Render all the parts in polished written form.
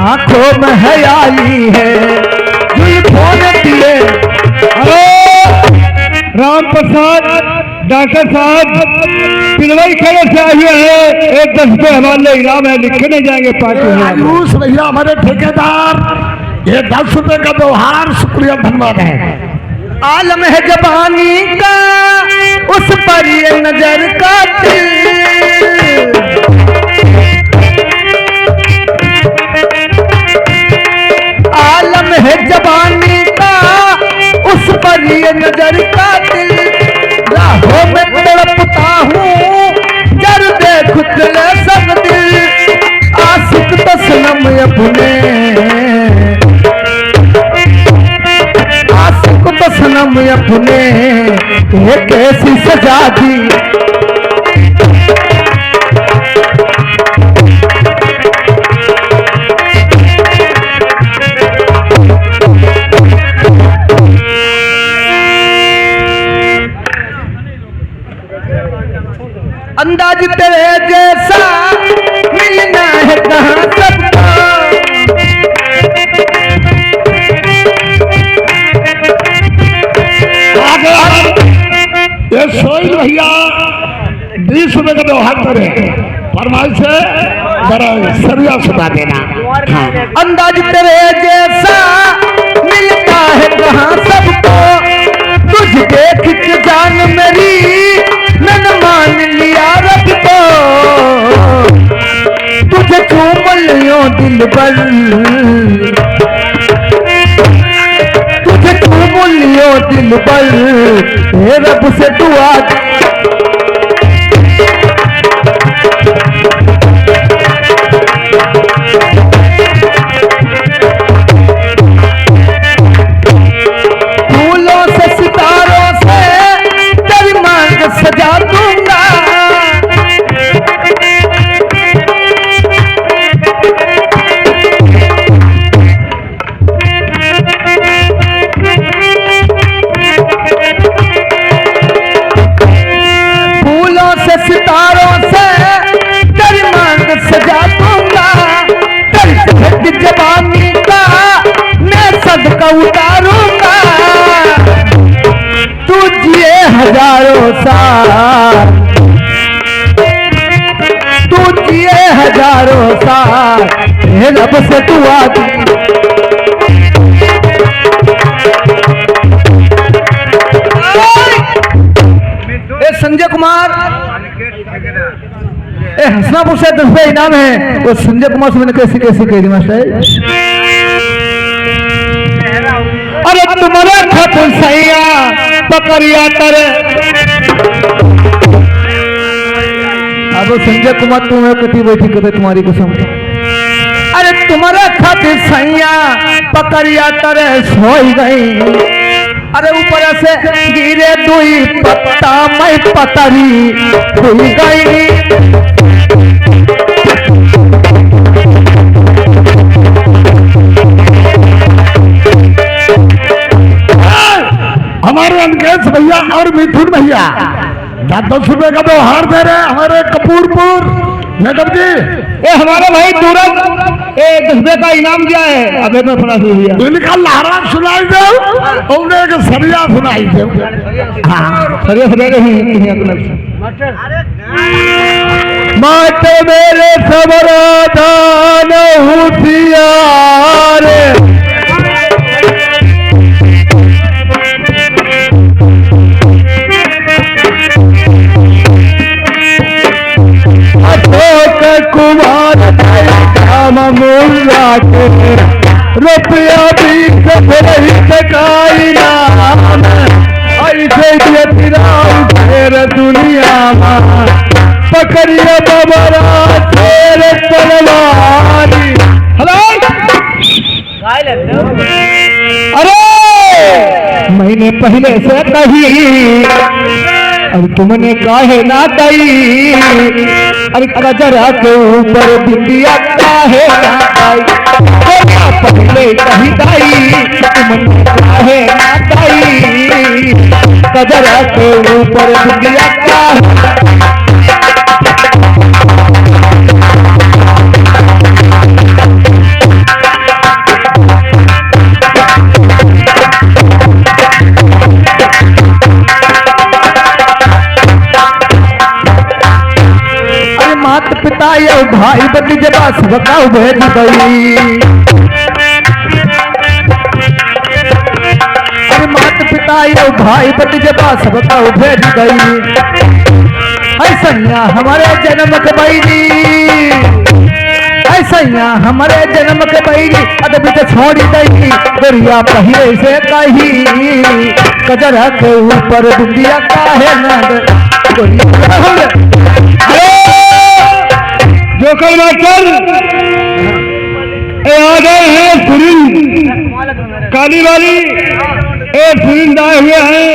आंखों में हयाली है। जुल्फों ने दिए। राम प्रसाद डॉक्टर साहब पिलवई खेड़े से आए हुए हैं, एक 10 रुपये हमारे इनाम है, लिखे नहीं जाएंगे पार्टी में। आयुष भैया हमारे ठेकेदार, ये 10 रुपये का व्यवहार, शुक्रिया धन्यवाद है। आलम है जबानी का, उस पर ये नजर का दिल। आलम है जबानी का, उस पर ये नजर का दिल। राहों में तड़पता हूँ, जर दे खुदले सब दिल। आशिक तो सनम अपने, आशिक तो सनम अपने, ये कैसी सजा दी। अंदाज तेरे जैसा मिलना है कहाँ सबको। ये सोहेल भैया 20 रुपये का व्यवहार करे, फरमाइश से जरा सरिया सुना देना। हाँ। अंदाज तेरे जैसा मिलता है कहाँ सबको। तुझ देख के जान मेरी मैंने मान लिया रब को। तुझे चूम लियो दिल पर, तुझे चूम लियो दिल पर, हे रब से दुआ। फूलों से सितारों से तेरी मांग सजा दूंगा। फूलों से सितारों से तेरी मांग सजा दूंगा। तेरी जबानी का मैं सदका उतारूंगा। तू जिए हजारों साल, तू जिए हजारों साल, हे रब से दुआ दी। संजय कुमार, हसनापुर से 10 रुपये इनाम है। वो संजय कुमार से मैंने कैसे कैसे कह दी मास्टर। अरे तुम्हारा खातुन सैया पकड़िया करे। अब संजय कुमार तुम्हें कटी बैठी करे तुम्हारी कसम। अरे तुम्हारा खातिर सैया पकड़िया करे सोई गई। अरे ऊपर से गिरे दुई पत्ता मैं पतरी हुई गई। हमारे अंकेश भैया और मिथुन भैया 10 रुपये का व्यवहार दे रहे हैं हमारे कपूरपुर मैडम जी। ये हमारा भाई दूरज 10 रुपये का इनाम दिया है। अबे मैं फना भैया इनका लहरा सुनाई दो और एक सरिया सुनाई दो। हाँ सरिया मत मेरे सबराधान होशियार। अशोक कुमार मुल्ला के रुपया भी सकाई नाम। ऐसे फिर दुनिया में पकड़िया बबरा तेरे तलवारी। अरे महीने पहले से कही, अब तुमने काहे ना कही। अरे कजरा के ऊपर बिंदिया काहे ना कही। पहले कही दाई तुमने काहे ना कही। कजरा के ऊपर बिंदिया काहे। ये भाई भतीजा सबका भेज गई। अरे माता पिता ये भाई भतीजा सबका भेज गई। ऐसा हमारे जन्म के बैरी, ऐसा हमारे जन्म के बैरी अदब से छोड़ी गई। गोरिया पहले से कही कजरा के ऊपर बिंदिया काहे न जोकर मास्टर ए आ गए हैं सुनील काली वाली। ए सुनील आए हुए हैं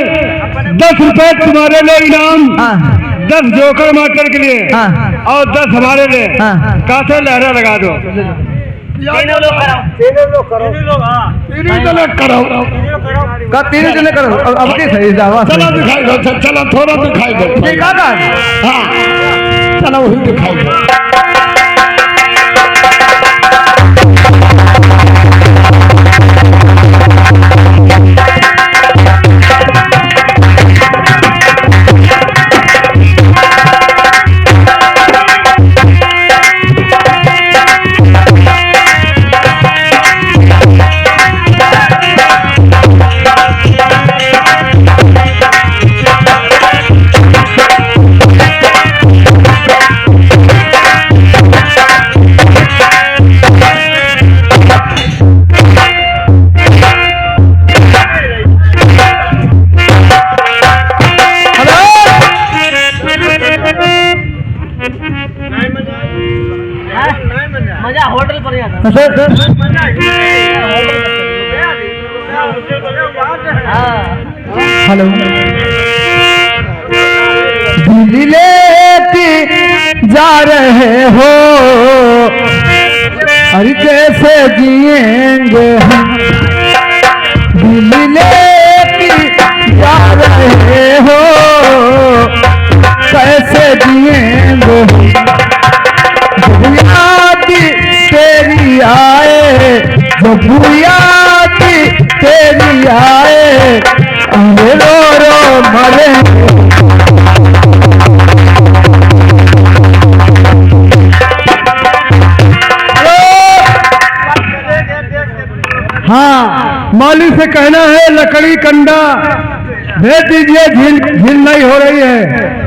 10 रुपए तुम्हारे लिए इनाम। 10 जोकर मास्टर के लिए और 10 हमारे लिए। कासे लहरा लगा दो। तीनों लोग करो का 3 जने करो। अब की सही जावा चलो दिखाई दो, चलो थोड़ा दिखाई दो। ठीक है का हाँ चलो वही दिखाई दो। मजा होटल पर हेलो दिल्ली लेके जा रहे हो, अरे कैसे जिएंगे हम। दिल्ली लेके जा रहे हो, कैसे जिएंगे जब याद तेरी आए, जब याद तेरी आए, अरे रो रो मरे। हाँ माली से कहना है लकड़ी कंडा भेज दीजिए, झील नहीं हो रही है।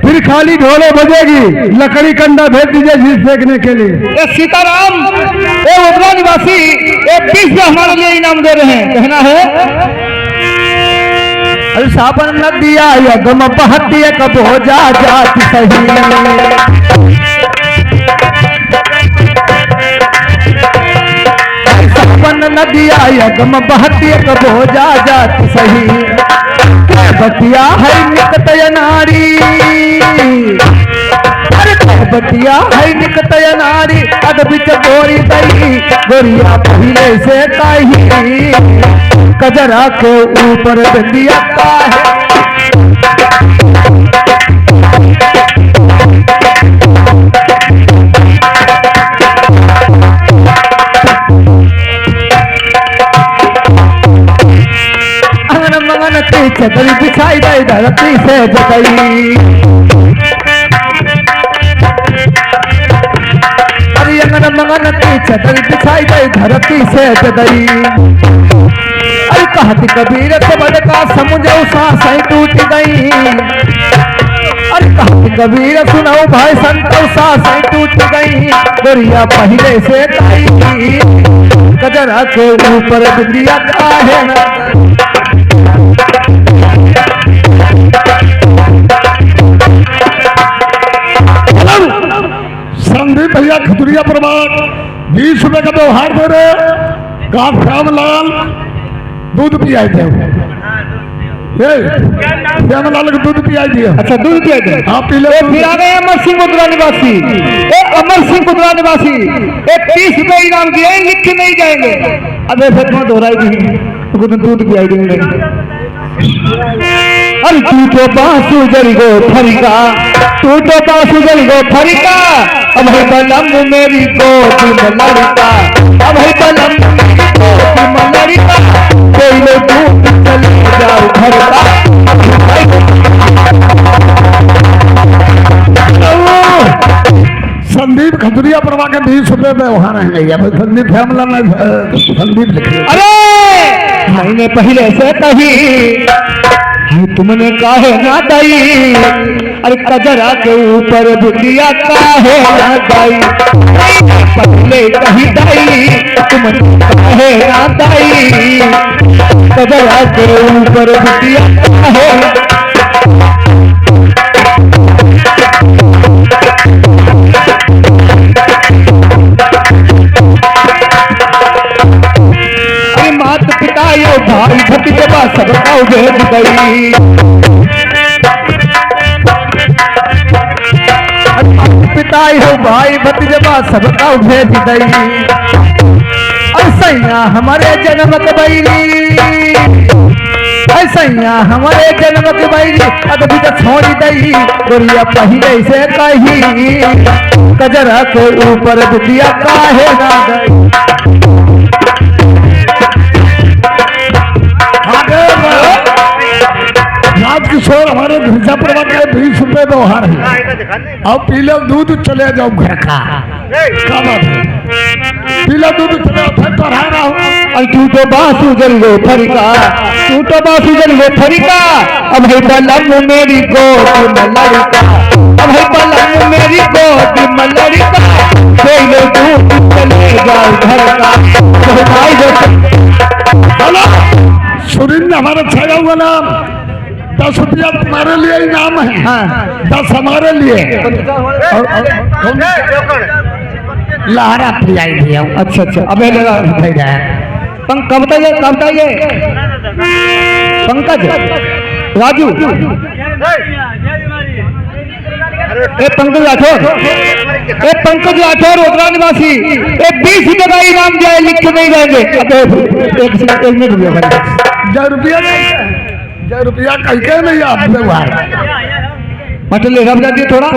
फिर खाली ढोले बजेगी, लकड़ी कंडा भेज दीजिए झील फेंकने के लिए। ए सीताराम, ए उबला निवासी, ए 20 में हमारे लिए इनाम दे रहे हैं। कहना है अरे सावन नदिया यगम बहती कब हो जा जाती सही। सावन नदिया यगम बहती कब हो जा जाती सही। बतिया है निकतय नारी, अरे बतिया है निकतय नारी, अद बिच गोरी दई। गोरिया पहले से कही कजरा के ऊपर बिंदिया काहे। चदरी बिछाई गई धरती से जगई। अरे अंगन मंगन की चदरी बिछाई गई धरती से जगई। अरे कहती कबीर सबड़ का समुझ सांसें टूट गई। अरे कहती कबीर सुनो भाई संत सांसें टूट गई। गोरिया पहले से कही कजरा के ऊपर बिंदिया काहे न। संदीप भैया खतुरिया परिवार 20 रुपए का व्यवहार दे रहे। का श्यामलाल दूध पियाई थे, श्यामलाल को दूध पियाई दिया। अच्छा दूध पियाई थे। हाँ पीले। फिर आ गए अमर सिंह कुदरा निवासी, अमर सिंह कुदरा निवासी 30 रुपए इनाम दिए, लिख के नहीं जाएंगे। अबे फिर मैं दोहराई दी दूध पियाई देंगे। अरे तू तो बासु जल गो फरिका, तू तो बासु जल गो फरिका। अब है बलम मेरी गोदी में लड़का, अब है बलम गोदी में लड़का। कोई लो दूध चले जाओ घर का। संदीप संदीप खजुरिया परवा के 20 रुपए व्यवहार है नहीं अब संदीप फैमला में संदीप लिख लिया। अरे मैंने पहले से कही तुमने काहे ना दाई, अरे कजरा के ऊपर बिटिया काहे ना दाई, पहले कही दाई तुमने काहे ना दाई, कजरा के ऊपर बिटिया काहे। मात पिता यो भाई भतीजा सबका भेज गई, पिता यो भाई भतीजा सबका भेज गई, ऐसा हमारे जन्म के बैरी, ऐसा हमारे जन्म के बैरी अभी तो छोड़ दई, गोरिया पहले से कही कजरा के ऊपर बिटिया काहे ना गई। राजकिशोर हमारे मिर्जापुर के 20 रुपए व्यवहार है। अब पीला दूध चले जाओ घर का क्या बात है, पीला दूध चले फिर तो रहा हूँ। तू तो बासु जल गो फरिका, तू तो बासु जल गो फरिका, अब है बलम मेरी गोद में लड़का, अब है बलम मेरी गोद में लड़का, पहले दूध चले जाओ घर का। सुरिंद हमारा छाया हुआ नाम 10 रुपया तुम्हारे लिए इनाम है। हाँ। 10 हमारे लिए लहरा पिलाई दिया। अच्छा अच्छा अब लगा कब बताइए पंकज राजू पंकज राठौर रोजगार निवासी 20 रुपये का इनाम दिया लिख के नहीं रहेंगे। एक मिनट रुपया कह के नहीं आप व्यवहार मतलब ले रहा दिए थोड़ा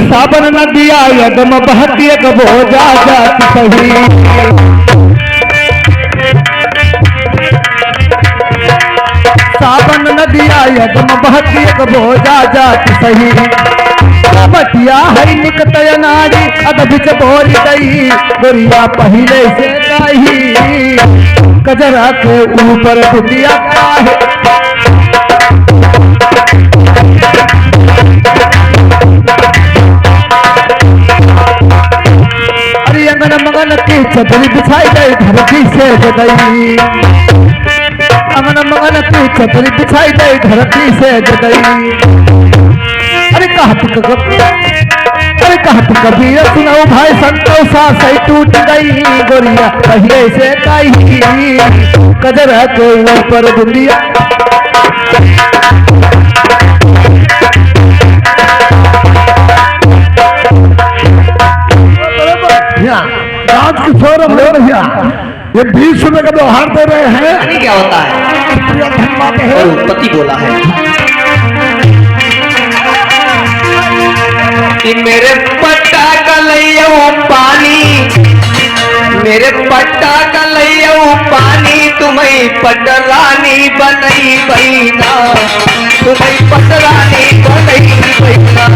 साबन न दिया यदम बहती कबो जा जाती सही, साबन न दिया यदम बहती कबो जा जाती सही, बटिया हरी निकत नारी अद बिच बोरी गई, गोरिया पहले से गई कजरा के ऊपर बिटिया काहे। अंगन मंगन की चदरी बिछाई गई धरती से जगई, अंगन मंगन की चदरी बिछाई गई धरती से जगई। अरे कहत कबीर सुनाओ भाई संतोषा सही टूट गई, गोरिया पहले से कही कजरा के ऊपर दुनिया। राजकिशोर भैया ये 20 रुपए का व्यवहार दे रहे हैं। क्या होता है धन्यवाद है पति बोला है कि मेरे पट्टा का लइयो पानी, मेरे पट्टा का लइयो पानी, तुम्हें पटरानी बनई बहिना, तुम्हें पटरानी बनई बहिना।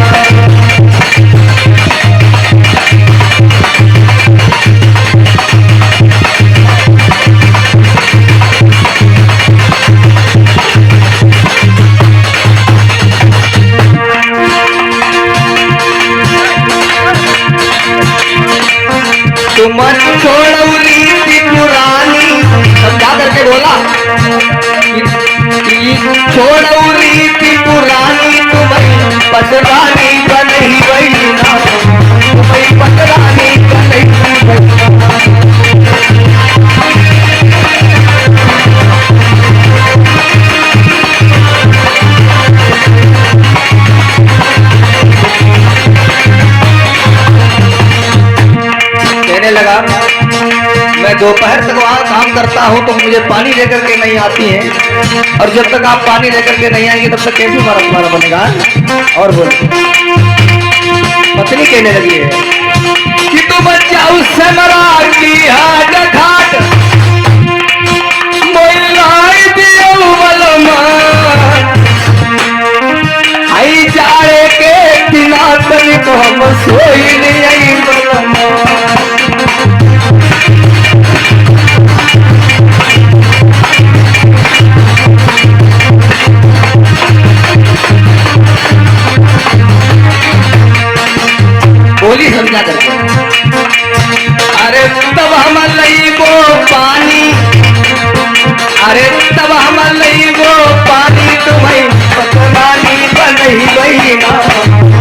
तुम छोड़ौली थी पुरानी, समझा करके बोला छोड़ौली थी पुरानी, तुम्हें पटरानी बनई बहिना, तुम्हें पटरानी बनई बहिना। लगा मैं दोपहर तक वहाँ काम करता हूँ तो मुझे पानी लेकर के नहीं आती है, और जब तक आप पानी लेकर के नहीं आएंगे तब तक कैसे हमारा बनेगा। और बोले पत्नी कहने लगी है कि तू बच्चा उससे मरा की हाट घाट मोलाई दियो बलमा आई जाड़े के दिना तनिक हम सोई नहीं बलमा। बोली समझा करके अरे तब हम लई वो पानी, अरे तब हम लई वो पानी तुम्हें पतवानी बनही बहिना,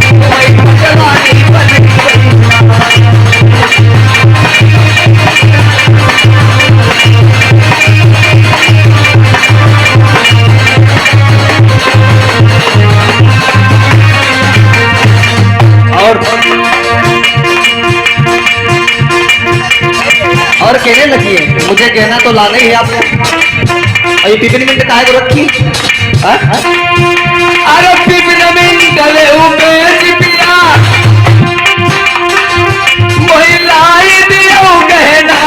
तुम्हें पतवानी बनही बहिना। और कहने लगी है मुझे कहना तो लाना ही है आपको। ये टिफिन मिनट काहे को रखी? अरे टिफिन मिनट ले उबेज पिया महिलाई दियो कहना।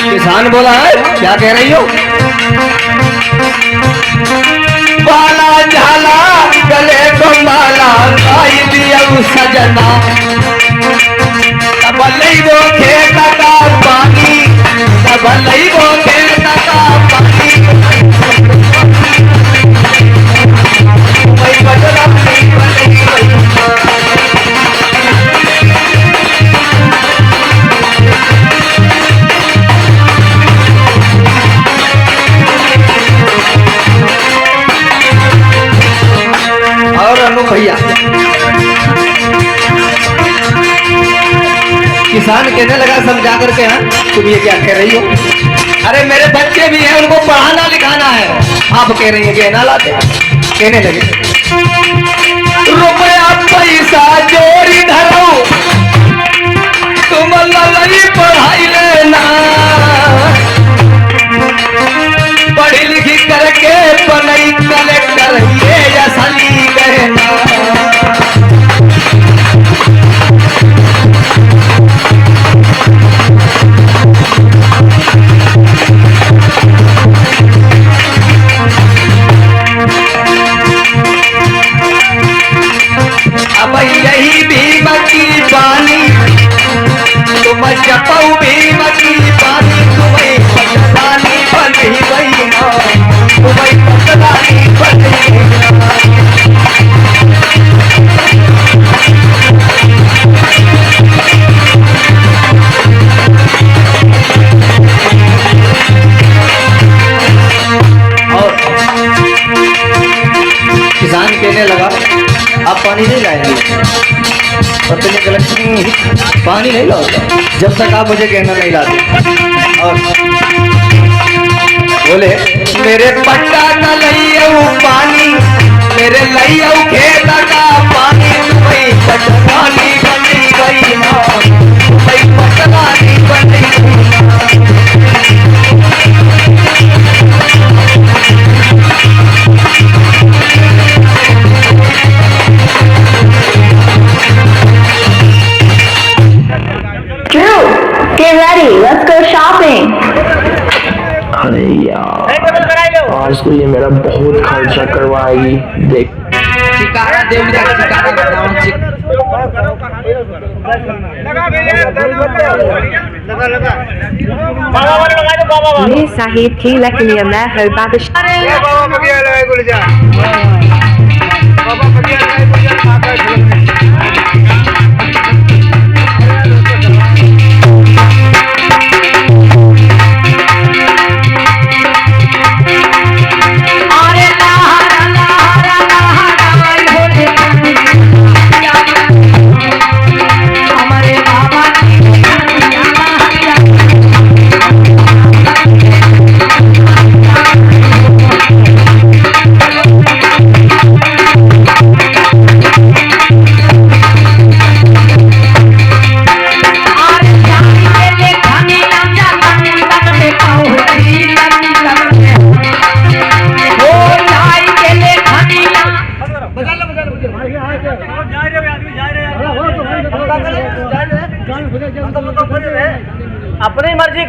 किसान बोला है क्या कह रही हो? बाला झाला गले को माला लाई दियो सजना, तब लई वो खेत का पानी, तब लई वो खेत का पानी वही बदला नहीं बदली और अनु भैया किसान कहने लगा समझा करके हाँ तुम ये क्या कह रही हो? अरे मेरे बच्चे भी हैं उनको पढ़ाना लिखाना है, आप कह रही हैं कि ना लाते। कहने लगे रुपया पैसा जोड़ी धरो तुम ललई पढ़ाई लेना, पढ़ी लिखी करके बनई कलेक्टर ये असली कहना। अब यही भीम की पानी तुम जपऊ भीम की पानी तुम्हें पतलानी बनी बहिना, तुम्हें पतलानी बनी बहिना। और किसान कहने लगा आप पानी नहीं लाएंगे, पत्नी कलेक्टर पानी नहीं लाता जब तक आप मुझे कहना नहीं लाते। और बोले मेरे पट्टा का लइयऊ पानी, मेरे लइयऊ खेत का पानी तुम्हें पटवानी बनी गई माँ, तुम्हें पटवानी बनी गई Drew, get ready. Let's go shopping. अरे यार आज तो ये मेरा बहुत खर्चा करवाएगी। देख चिकारा देव जा चिकारा बताऊं Ni sahib ki lakini मैं हो बाबिश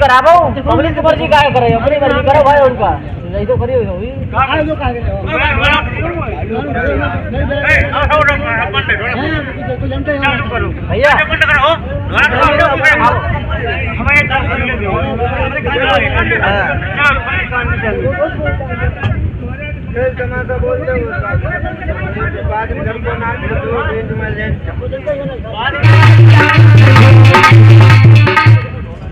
कराबो पब्लिक की मर्जी काहे करे अपनी मर्जी करो भाई उनका नहीं तो करियो होई भैया तमाशा बोलते हो बाद में घर को ना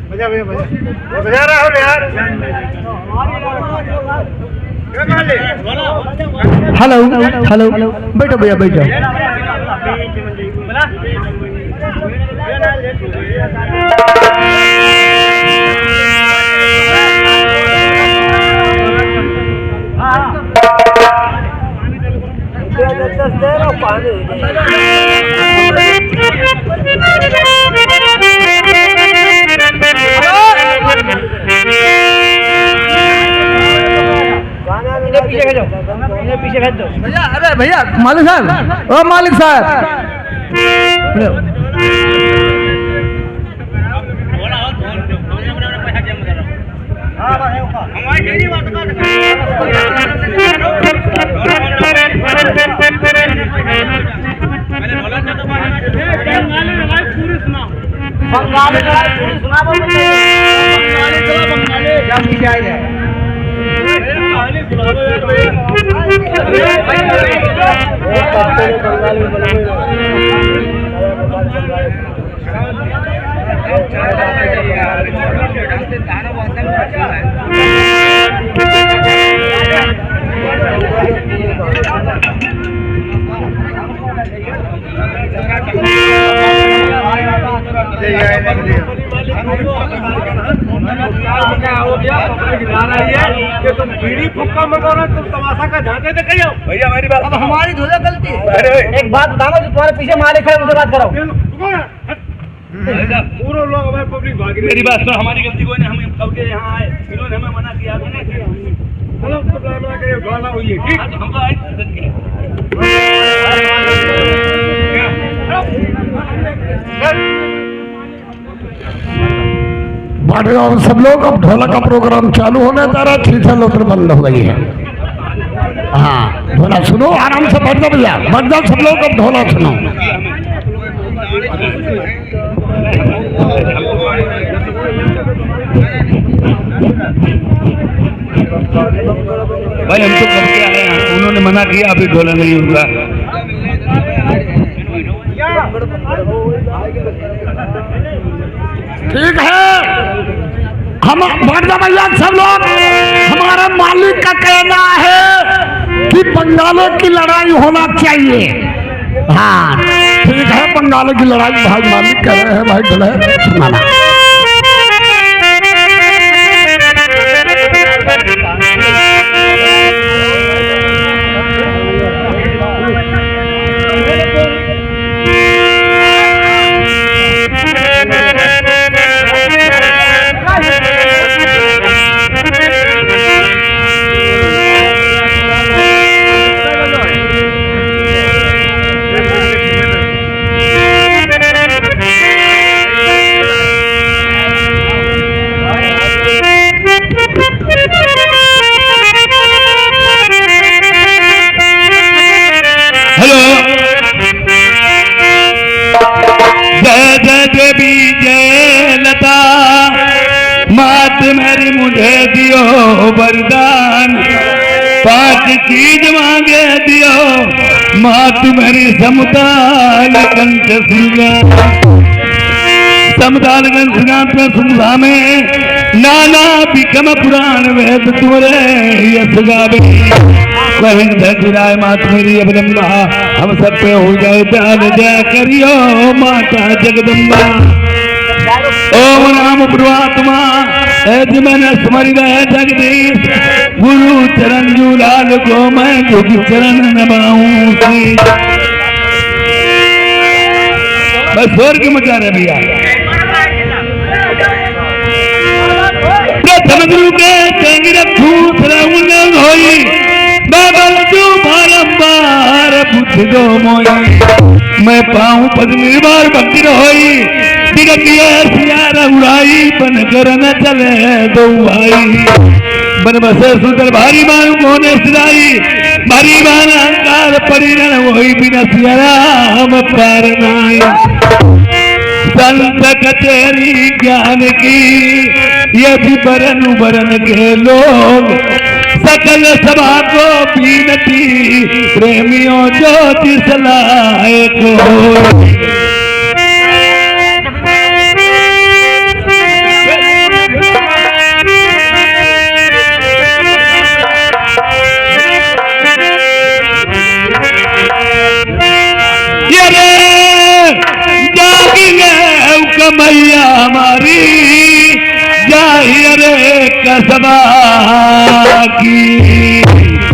बजा रहा हो यार। हेलो हेलो बैठो भैया बैठो। पीछे भेज दो भैया। अरे भैया मालिक साहब, ओ मालिक साहब कि तुम बीड़ी फुक्का मंगा रहे तुम तमाशा का झांके तो कहियो भैया मेरी बात। अब हमारी धोजा गलती है। एक बात बताओ जो तुम्हारे पीछे मालिक है उनसे बात कराओ। पूरे लोग हमारे पब्लिक भागी। मेरी बात सुनो, हमारी गलती कोई नहीं, हम कब के यहाँ आए, इन्होंने हमें मना किया चलो तो करिए ढोला हुई है ठीक हमको आए बाटगांव सब लोग अब ढोलक का प्रोग्राम चालू होने जा रहा है। छीछल उतर बंद हो गई है। हाँ ढोला सुनो आराम से बैठ जाओ भैया, बैठ जाओ सब लोग, अब ढोला सुनो। भाई हम तो कब के आए हैं, उन्होंने मना किया अभी ढोला नहीं होगा। ठीक है हम बैठ जाओ भैया सब लोग। हमारे मालिक का कहना है कि बंगालों की लड़ाई होना चाहिए। हाँ ठीक है, बंगालों की लड़ाई भाई मालिक कह रहे हैं, भाई ढोले सुनाना। मात मेरी मुझे दियो वरदान, 5 चीज मांगे दियो मात मेरी समताल कंठ समताल कंठ श्रृंगार में सुधा में नाना बिकम पुराण वेद तुमरे यश गावे। वही मात मेरी अवलंबा, हम सब पे हो जाए जान जय करियो माता जगदम्बा। ओम नाम प्रवात्मा मैंने स्मरी रहे जगदीश, गुरु चरण जूलाल को मैं झुक चरण नमाऊं। बस स्वर्ग मचा रहे भैया। प्रथम गुरु के संग होई बाबल जो बारंबार बुझ दो मोई मैं पाऊं पद निर्भर भक्ति रहोई बिगतिया सियारा उड़ाई बन कर न चले दो भाई बन बसे सुंदर भारी मान मोने सिराई भारी मान अहंकार परिणन वही बिना सियारा हम पार नाई संत कचेरी ज्ञान की यदि बरन बरन के लोग सकल सभा को बीनती प्रेमियों ज्योतिष लायक हो मैया हमारी जाहिर कसबा की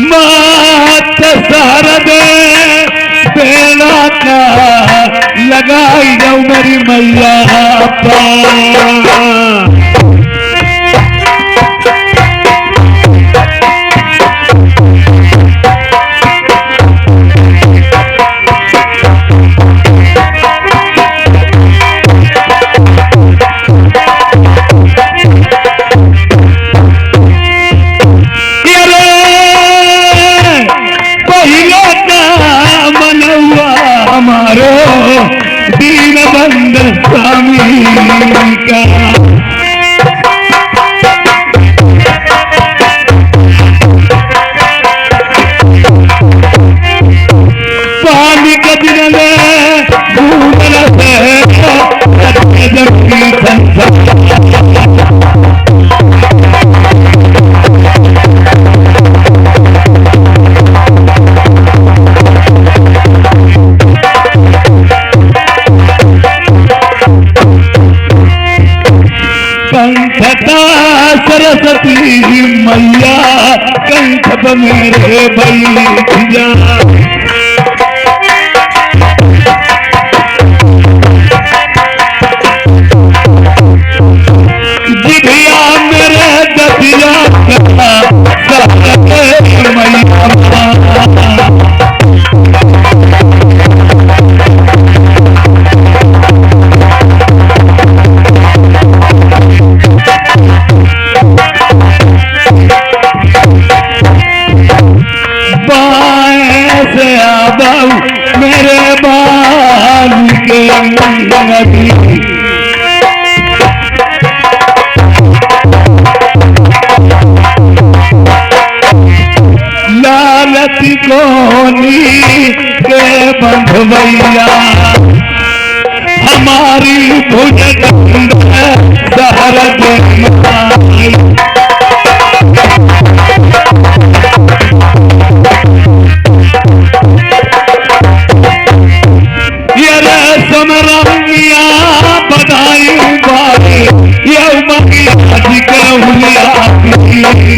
मात सरद बेला का लगाई जाऊं मेरी मैया दीन बंद स्वामी का स्वामी का दिन भूमन से जबकि संसार कंठता सरस्वती मैया कंठ मेरे भैया जिभिया मेरे दतिया मेरे बाल के नदी लालती कोनी के बंधवैया हमारी भुज सहर समरमिया बधाई बारे ये मकिया जिक्र हुलिया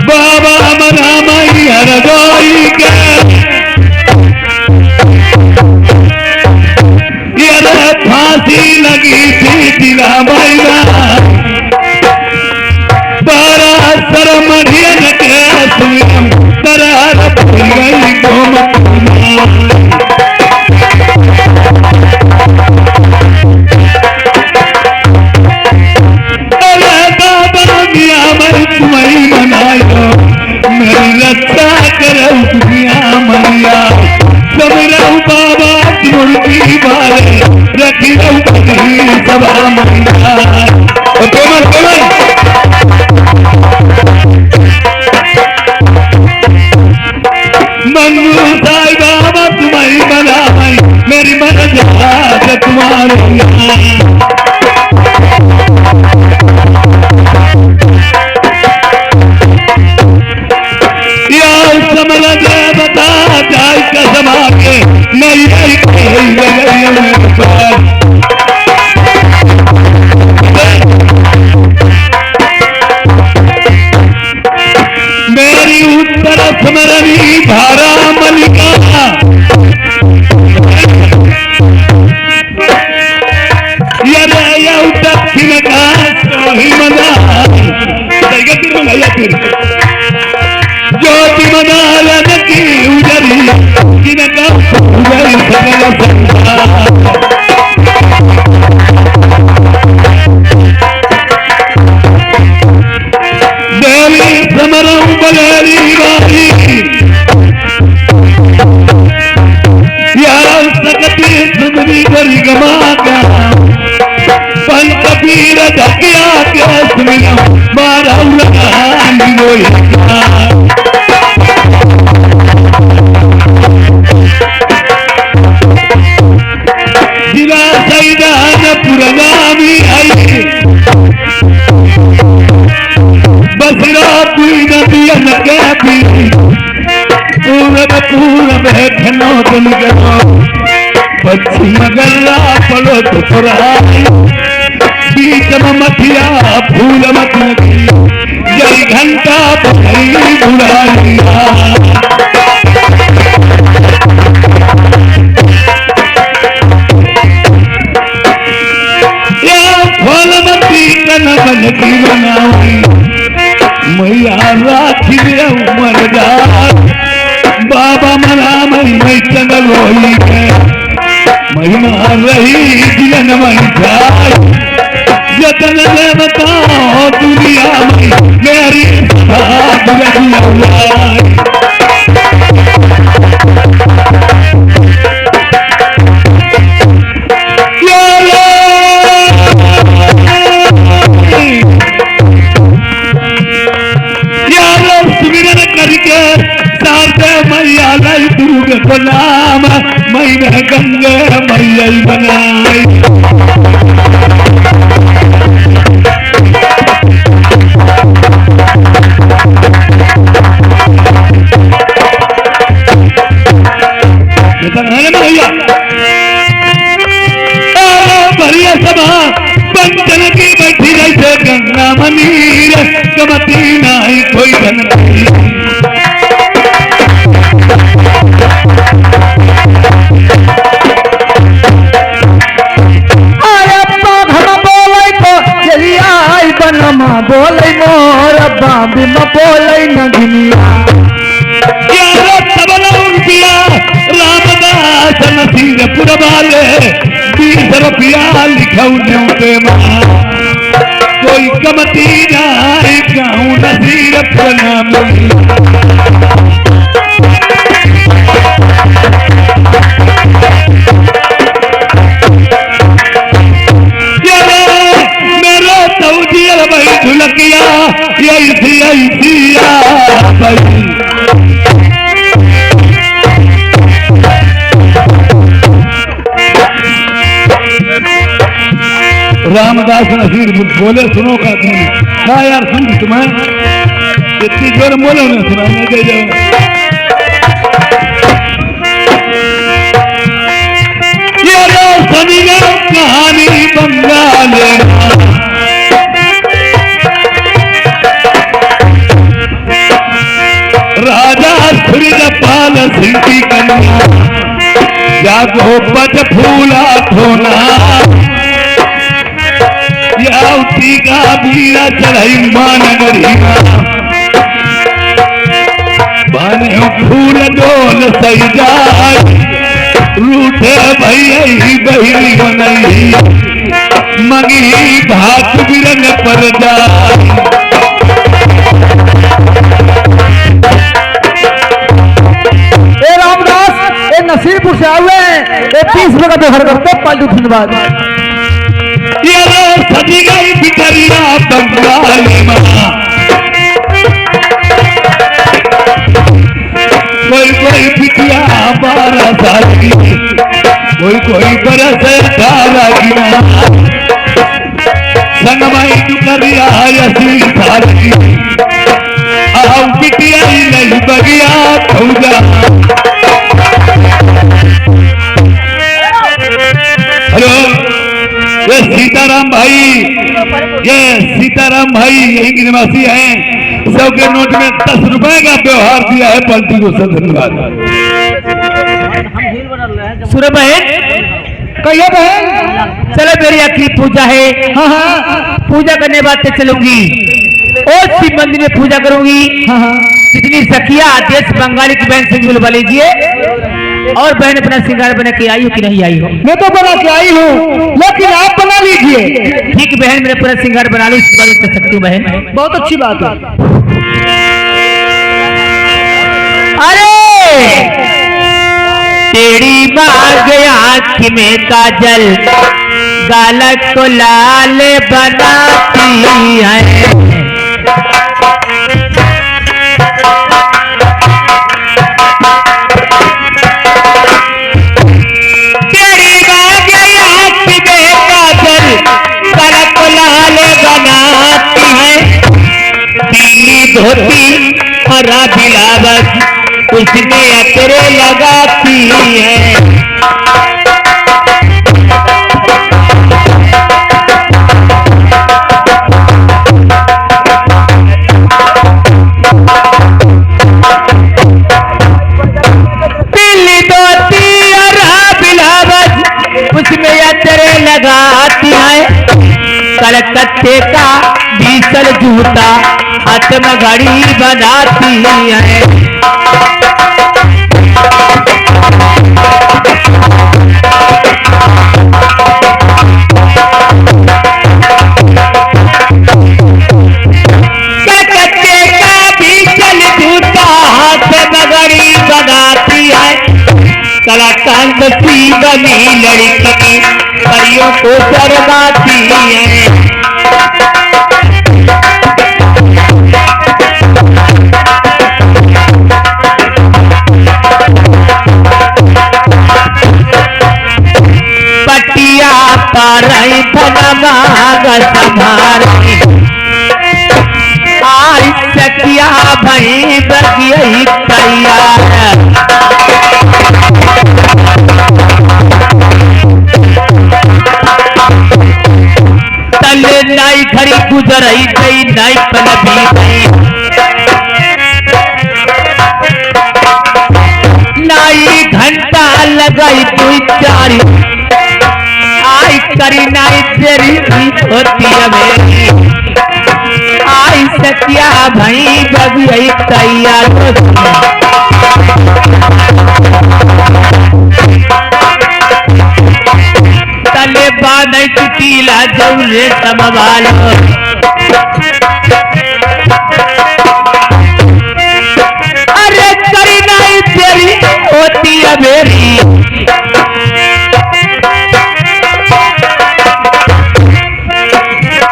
बाबा मना मैया रजाई के ये फांसी लगी थी दिला मैया सरमढ़ियन के सुन तरह गई तुम्हें मनायो मेरी रक्षा करो दुनिया मैया सब रहू बाबा मूर्ति वाले रखी रहू सभा मैया मनु साई बाबा समरनी भारा मलिका दक्षिण का सोही मना ज्योति मनालन की उजरी किनका उजरी सकल संसार देवी समरम बलेरी वाली यार सकती सुंदरी बरी गमाका पल कबीर ढकिया के सुमिला मारा उलगानी मोई जिला सैदान पुरनामी आई बसरा पुई नदियन के भी पूरब है घनो दिन गनो पश्चिम गल्ला पलो तो पुराई बीच में मथिया फूल मत लगी जय घंटा बजई बुढ़ाइया या फूल मती कन बन की बनाई मैया राखी उमर जा बाबा मना मैं चंदल होई है महिमा रही जीवन में जाए जतन ले बताओ दुनिया में मेरी साथ रही यारो सुमिरन करके साथे मैया लाई दूर गुलाम मैं गंगे मैया बनाई मैया बढ़िया सभा पंचन की बैठी जैसे गंगा मनीर कमती नहीं कोई धन बोले मोर बाबी में बोले नगनिया यारो सबल उनकिया रामदास नसीरपुर वाले 20 रुपया लिखौ न्योते मां कोई कमती जाए गाँव नसीरपुर नाम ढुलकिया ऐसी रामदास नसीर बोले सुनो का तुम क्या यार सुन तुम्हें इतनी जोर बोलो ना सुना मैं दे जाऊँ ये लो सनी कहानी बंगाल राजा सूर्यपाल सिंह कन्या जागो पट फूला थोना यावती का बीरा चढ़ाई मान गरिमा बने फूल डोल सही जाए रूठे भैया बहिनी बनई मगी भात बिरन पर जाए नसीरपुर से आए 30 रुपए का दोहर करते पालतू धन्यवाद ये लो सजी गई बिटरिया बंगाली मां कोई बिटिया 12 साल की कोई बरस 18 की संगमाई दुकरिया 80 साल की आओ बिटिया नहीं बगिया खौजा हेलो ये सीताराम भाई ये सीताराम भाई यहीं के निवासी हैं। 100 के नोट में 10 रुपए का व्यवहार दिया है पलटी को। सब धन्यवाद। सूर्य बहन कहिए बहन। चलो मेरी आखिरी पूजा है। हाँ हाँ पूजा करने बाद चलूंगी और शिव मंदिर में पूजा करूंगी। हाँ हाँ जितनी सखिया देश बंगाली की बहन से बुलवा लीजिए। और बहन अपना श्रृंगार बना के आई हो कि नहीं आई हो? मैं तो बना के आई हूँ, लेकिन आप बना लीजिए। ठीक बहन, मेरा पूरा श्रृंगार बना लो, इसके बाद कर सकती हूँ बहन। बहुत अच्छी बात है। अरे तेरी मांग आँख में काजल, गालक को लाल बनाती है। धोती हरा बिलावत उसने अतरे लगाती है। पीली धोती हरा बिलावत उसमें अतरे लगाती है। कलकत्ते का बीसल जूता हाथ में घड़ी बनाती है। कलकत्ते का बीसल जूता हाथ में घड़ी बनाती है। कलाकांत सी बनी लड़की परियों को शर्माती है। पारई धनमाग संभारी आई सकिया भई बगियई तैयार। तले नाई घड़ी गुजरई गई नाई पलभी गई। नाई घंटा लगाई कोई चारी आई करी नाई तेरी होती है मेरी। आई सकिया भई बगियई तैयार। तले बांधई चुटीला जौरे समवाल। अरे करी नाई तेरी होती है मेरी।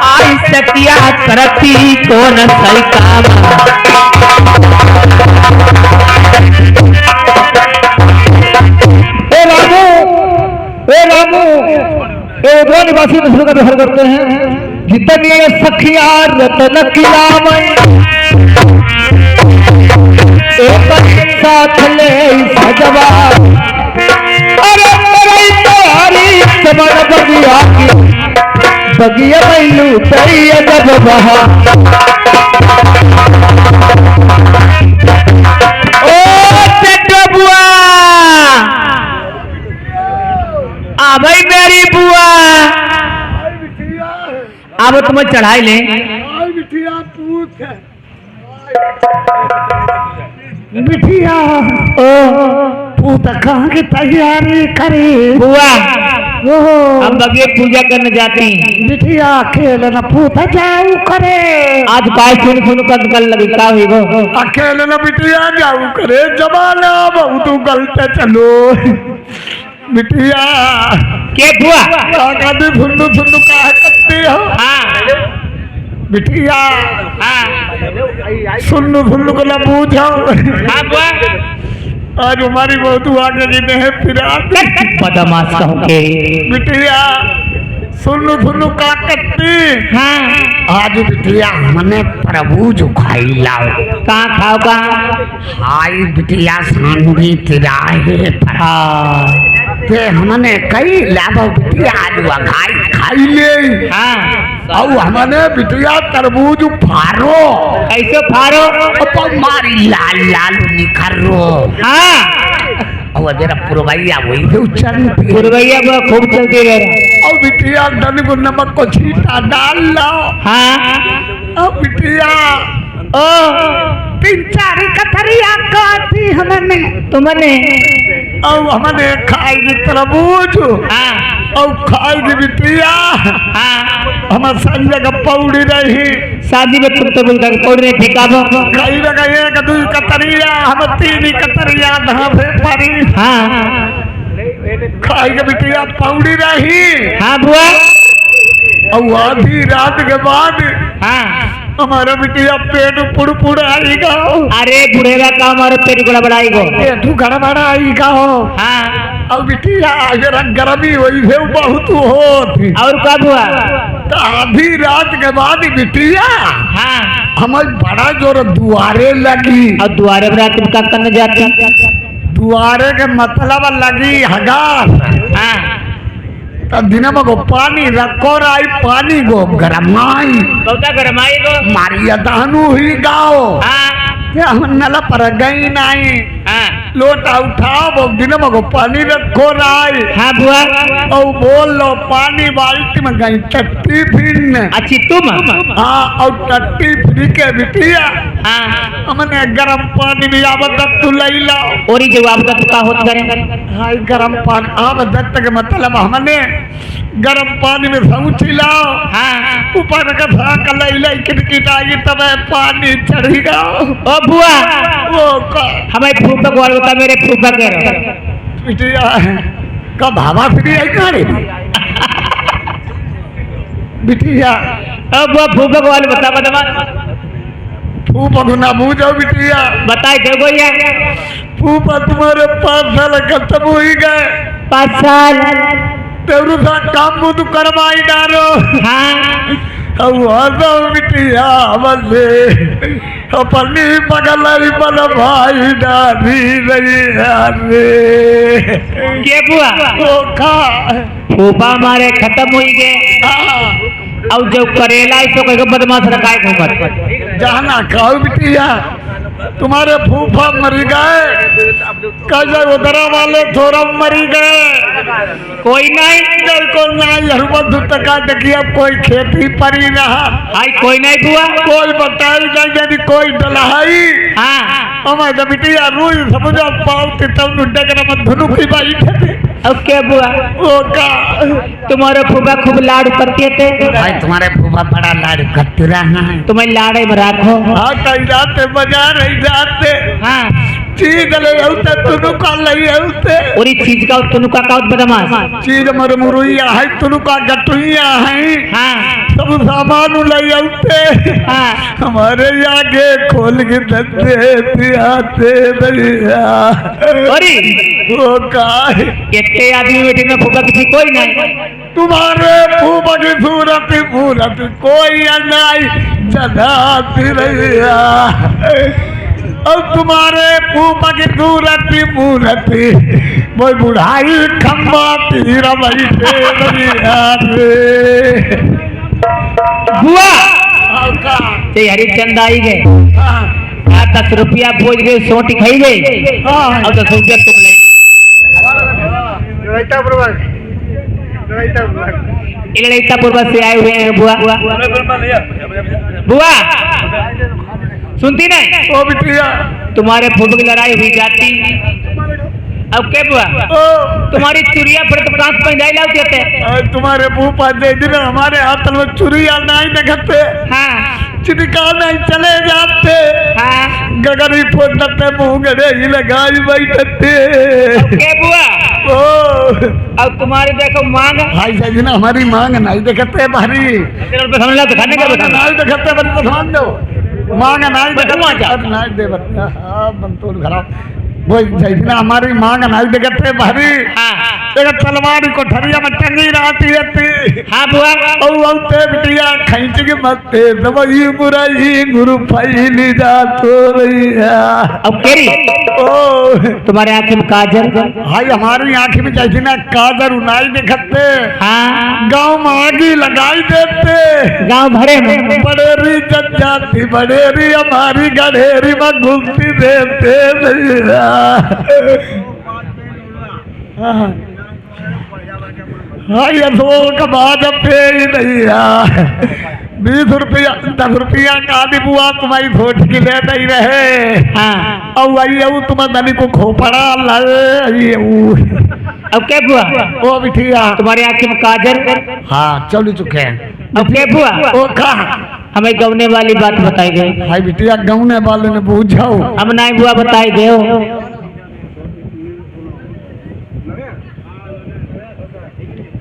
आई सकिया करती कौन सही काम। ए रामू ए उधर निवासी दूसरों का व्यवहार करते हैं। जितनी सखिया रतन की नाम एक साथ ले सजवा। अरे मेरी तैयारी समर बगिया की बगिया मैलू तैया जब बहा। ओ चट्टो बुआ आ भाई मेरी बुआ अब तुम्हें चढ़ाई ले। बिटिया ओ पूत कहाँ की तैयारी करी बुआ? अब बगे पूजा करने जाती। बिटिया अकेले न पूत जाऊ करे। आज काय सुन सुन कर कल लगी का हुई गो? अकेले न बिटिया जाऊ करे जमाना बहुत गलत चलो। बिटिया के बुआ कभी फुल्लू फुल्लू कहा करती हो? हाँ बिटिया हाँ सुन्नू फुल्लू को न पूछो। हाँ बुआ आज हमारी बहुत आगे जीते हैं फिरा बदमाश कहो के। बिटिया सुन्नू फुल्लू का करती। हाँ आज बिटिया हमने प्रभु जो खाई लाओ। कहाँ खाओ का? हाई बिटिया सांगी तिराहे पर। हाँ ते हमने कई लाभ बिटिया आज वघाई खाई ले। हाँ और हमने बिटिया तरबूज फारो कैसे फारो? तो मारी लाल लाल निखरो। हाँ और तेरा पुरवैया वही से चलती है। पुरवैया वो खूब चलती रहे। और बिटिया धन को नमक को छीटा डाल लो। हाँ और बिटिया ओ 3-4 कथरिया काटी हमने तुमने और हमने खाई तरबूज हाँ और खाई बिटिया हाँ हम संजय का पौड़ी रही शादी में तुम तो बोलता पौड़े फेंकाबो। खाई लगा 1-2 कतरिया हम 3 कतरिया धापे पड़ी हाँ खाई के बिटिया पौड़ी रही। हाँ बुआ और आधी रात के बाद हाँ हमारा बिटिया पेट पुड़ आएगा। अरे बुढ़ेवा का हमारे पेट को बढ़ाई गो। पेट गड़बड़ा आएगा हाँ और बिटिया जरा गर्मी हुई है बहुत होती। और कब हुआ? तो आधी रात के बाद बिटिया हाँ हमारी बड़ा जोर दुआरे लगी। और द्वारे पर तुम क्या करने जाती? दुआरे के मतलब लगी हगार। हाँ तो दिन में को पानी रखो राई पानी को गरमाई बहुता गरमाई गो। मारी दहनु ही गाओ हाँ हम नला पर गई नहीं हाँ लोटा उठाओ वो दिन में को पानी रखो राई। हाँ बुआ और बोल लो पानी बाल्टी में गई टट्टी फिर अच्छी तुम हाँ और टट्टी फिर के बिटिया हाँ हमने गरम पानी भी आवत तू लई लो। और जवाब का का होत करे? हाय गरम पानी आवत के मतलब हमने गरम पानी में समझ लाओ। हाँ ऊपर का भाग लई लई किटकिट आई तब पानी चढ़ेगा। ओ बुआ वो का हमें फूफा को बता मेरे फूफा कह रहे बिटिया कब हवा फ्री आई कहाँ रे बिटिया? अब बुआ फूफा को बता बता फूफा को ना बूझो बिटिया। बताए देखो ये फूफा तुम्हारे 5 साल खत्म हो ही गए। 5 साल तेरू सा काम बुद करवाई डालो। हाँ बिटिया बल्ले अपनी बगल बल भाई डाली रही रे के बुआ वो खा फूफा हमारे खत्म हो गए। और जो करेला इसको कहीं बदमाश रखा है घूमत जाना खाओ बिटिया तुम्हारे फूफा मरी गए कल उधरा वाले थोड़ा मरी गए। कोई नहीं को ना देखिए कोई खेती परी रहा। आई कोई नहीं बुआ कोई बताई नहीं यदि कोई डलाई। हाँ हमारे बिटिया रोज समझो पावती तब डगरा में धुनु की बाई थे। अब क्या बुआ वो का तुम्हारे फूफा खूब लाड करते थे। भाई तुम्हारे फूफा बड़ा लाड करते रहा है। तुम्हें लाड़े में रखो। हाँ कहीं जाते बाजार नहीं जाते हाँ चीज ले आते तुनु का ले आते और इस चीज का तुनु का बदमाश चीज मर मुरुइया है तुनु का गटुइया है। हाँ सब सामान ले आते हाँ हमारे आगे खोल के दे आते भैया। अरे वो का कितने आदमी बेटे में फूफा किसी कोई नहीं। तुम्हारे फूफा की सूरत कोई नहीं जनाती रैया। अब तुम्हारे फूफा की सूरत वो बुढ़ाई खम्बा पीरा बैठे बुआ ते हरिचंद आई गए। 10 रुपया बोझ गए सोटी खाई गई और 10 रुपया तुम ले ललितापुर से आए हुए हैं। बुआ बुआ सुनती नहीं ओ बिटिया तुम्हारे फूफा की लड़ाई हुई जाती। अब क्या बुआ तुम्हारी चुरिया पर तो कांच पंजाई लाते थे। तुम्हारे फूफा दे दिन हमारे हाथ में चुरिया नहीं देखते। हाँ चिटिका नहीं चले जाते। हाँ गगरी फोड़ते मुंह गड़े ही लगाई बैठते। क्या बुआ अब तुम्हारी देखो मांग भाई साहब ना हमारी मांग नहीं देखते भारी समझ तो खाने का बता नहीं देखते बड़ी तो ध्यान दो मांग नहीं देखते नहीं दे बता हाँ बंतोल खराब वो जैसे हमारी मांग नहीं देखते भारी एक तलवार को ठरिया में टंगी रहती है। हाँ बुआ औते बिटिया खींच के मत्ते दवाई बुराई गुरु फैली जा तो रही है। अब केरी तुम्हारे आंखें में काजल। हाय हमारी आंखें में जैसे ना काजर उनाई दिखते। हाँ गाँव में आगी लगाई देते। गांव भरे में बड़ेरी जनजाति बड़ेरी हमारी गढ़ेरी में घुसती देते। हाँ ये सो कबाद पे ही नहीं 20 रुपया 10 रुपया का आदि बुआ तुम्हारी वोट की ले नहीं रहे। हाँ अब वही तुम्हारे धनी को खोपड़ा लगे। अब क्या बुआ ओ बिटिया तुम्हारी आंखें में काजल। हाँ चल चुके हैं। अब क्या बुआ ओ कहा हमें गवने वाली बात बताई गई। हाय बिटिया गौने वाले ने बूझाओ। हम नहीं बुआ बताई दे।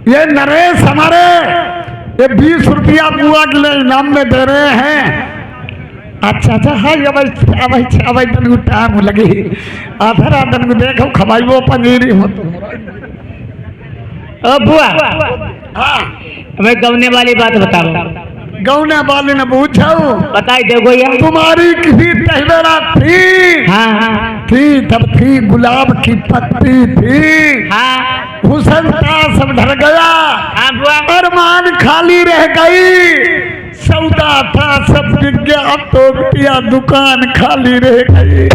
ये नरेश हमारे ये 20 रुपया बुआ के लिए इनाम में दे रहे हैं। अच्छा अच्छा हाँ अब तन टाइम लगी आधा दिन में देखो खवाइबो पनीरी हो। ओ बुआ हाँ हमें गवने वाली बात बताओ। गौने वाले ने पूछाओ बताई दे गोया। तुम्हारी किसी तहवेरा थी। हाँ हाँ थी तब थी गुलाब की पत्ती थी। हाँ हुसन था सब ढल गया। हाँ बुआ अरमान खाली रह गई। सौदा था सब बिक गया अब तो बिटिया दुकान खाली रह गई।